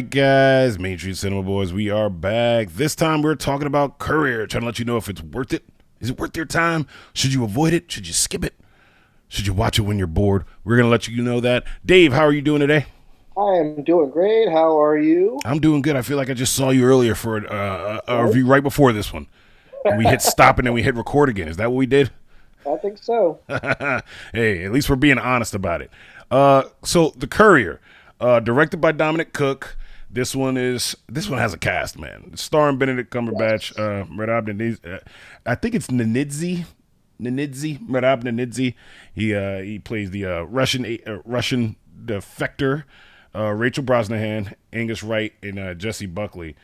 right, guys, Main Street Cinema Boys, we are back. This time we're talking about Courier, trying to let you know if it's worth it. Is it worth your time? Should you avoid it? Should you skip it? Should you watch it when you're bored? We're going to let you know that. Dave, how are you doing today? I am doing great. How are you? I'm doing good. I feel like I just saw you earlier for a review right before this one. And we hit stop and then we hit record again. Is that what we did? I think so. Hey, at least we're being honest about it. So The Courier, directed by Dominic Cook. This one has a cast, man. Starring Benedict Cumberbatch, Yes. Merab Nanidze, I think it's Merab Nanidze. He plays the Russian defector, Rachel Brosnahan, Angus Wright, and Jesse Buckley.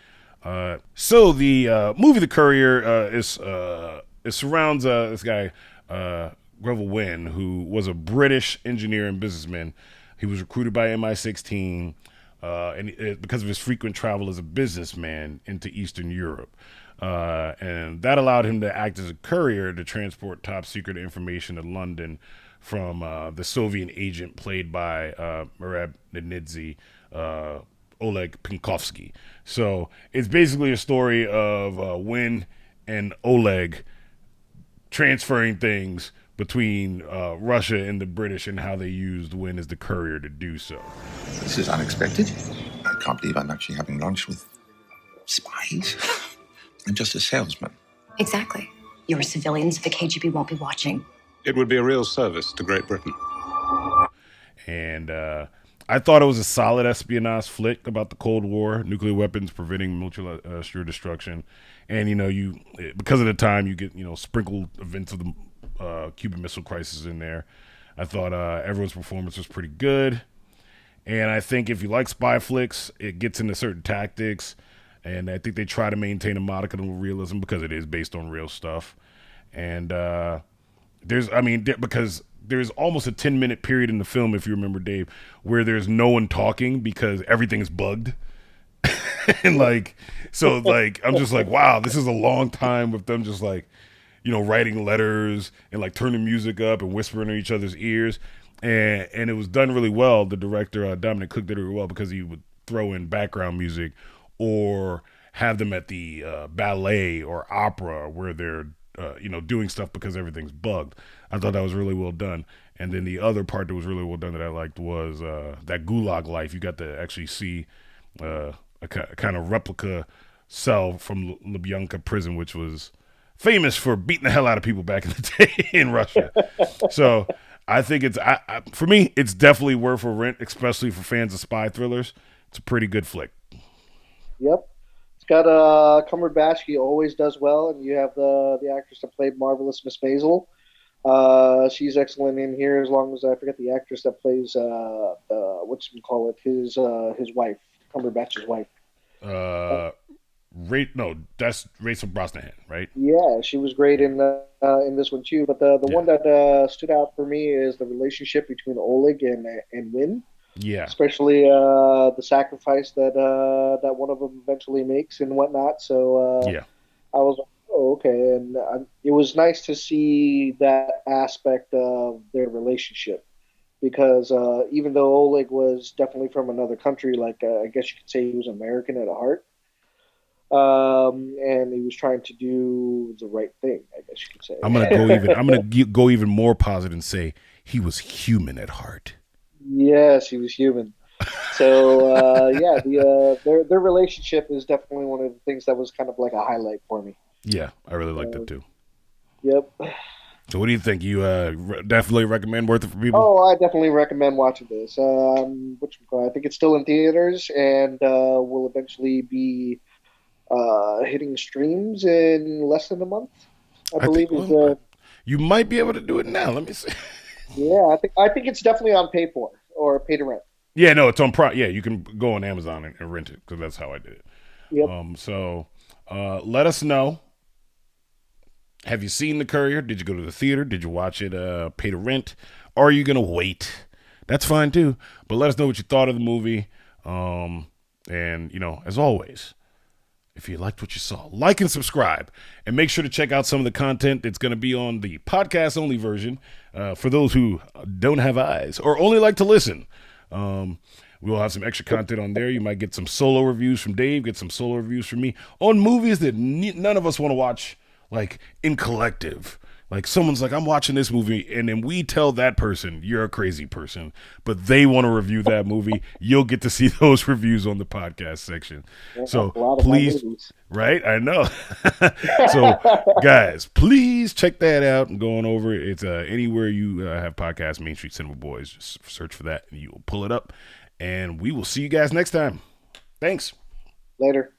So the movie The Courier it surrounds this guy Greville Wynn, who was a British engineer and businessman. He was recruited by MI16 because of his frequent travel as a businessman into Eastern Europe. And that allowed him to act as a courier to transport top secret information to London from the Soviet agent played by Merab Nanidze, Oleg Penkovsky. So it's basically a story of Wynn and Oleg transferring things between Russia and the British and how they used Wynn as the courier to do so. This is unexpected. I can't believe I'm actually having lunch with spies. I'm just a salesman. Exactly. You're civilians the KGB won't be watching. It would be a real service to Great Britain. And I thought it was a solid espionage flick about the Cold War, nuclear weapons preventing mutual assured destruction. And, because of the time, you get, sprinkled events of the Cuban Missile Crisis in there. I thought everyone's performance was pretty good. And I think if you like spy flicks, it gets into certain tactics. And I think they try to maintain a modicum of realism because it is based on real stuff. And because there's almost a 10-minute period in the film, if you remember, Dave, where there's no one talking because everything's bugged. And I'm just like, wow, this is a long time with them just writing letters and turning music up and whispering in each other's ears. And it was done really well. The director, Dominic Cook, did it really well because he would throw in background music or have them at the ballet or opera where they're doing stuff because everything's bugged. I thought that was really well done. And then the other part that was really well done that I liked was that Gulag life. You got to actually see a kind of replica cell from Lubyanka prison, which was famous for beating the hell out of people back in the day in Russia. So I think for me, it's definitely worth a rent, especially for fans of spy thrillers. It's a pretty good flick. Yep. It's got Cumberbatch. He always does well, and you have the actress that played Marvelous Miss Maisel. She's excellent in here. As long as I forget the actress that plays his wife, Cumberbatch's wife. That's Rachel Brosnahan, right? Yeah, she was great in this one too. But the one that stood out for me is the relationship between Oleg and Wynn. Yeah, especially the sacrifice that one of them eventually makes and whatnot. So I was like, oh, okay, and it was nice to see that aspect of their relationship because even though Oleg was definitely from another country, I guess you could say he was American at heart, and he was trying to do the right thing. I guess you could say. I'm gonna go even more positive and say he was human at heart. Yes, he was human. So their relationship is definitely one of the things that was kind of like a highlight for me. Yeah, I really liked it too. Yep. So what do you think? You definitely recommend worth it for people? Oh, I definitely recommend watching this. I think it's still in theaters and will eventually be hitting streams in less than a month. You might be able to do it now. Let me see. Yeah, I think it's definitely on pay for or pay to rent. Yeah, no, it's on Prime. Yeah, you can go on Amazon and rent it because that's how I did it. Yep. So let us know. Have you seen The Courier? Did you go to the theater? Did you watch it pay to rent? Or are you going to wait? That's fine too. But let us know what you thought of the movie. And, as always, if you liked what you saw, like and subscribe. And make sure to check out some of the content that's going to be on the podcast-only version for those who don't have eyes or only like to listen. We'll have some extra content on there. You might get some solo reviews from Dave, get some solo reviews from me on movies that none of us want to watch, like in collective. Like someone's like, I'm watching this movie, and then we tell that person, you're a crazy person, but they want to review that movie. You'll get to see those reviews on the podcast section. So please, right? I know. So guys, please check that out and go on over. It's anywhere you have podcasts, Main Street Cinema Boys. Just search for that and you'll pull it up. And we will see you guys next time. Thanks. Later.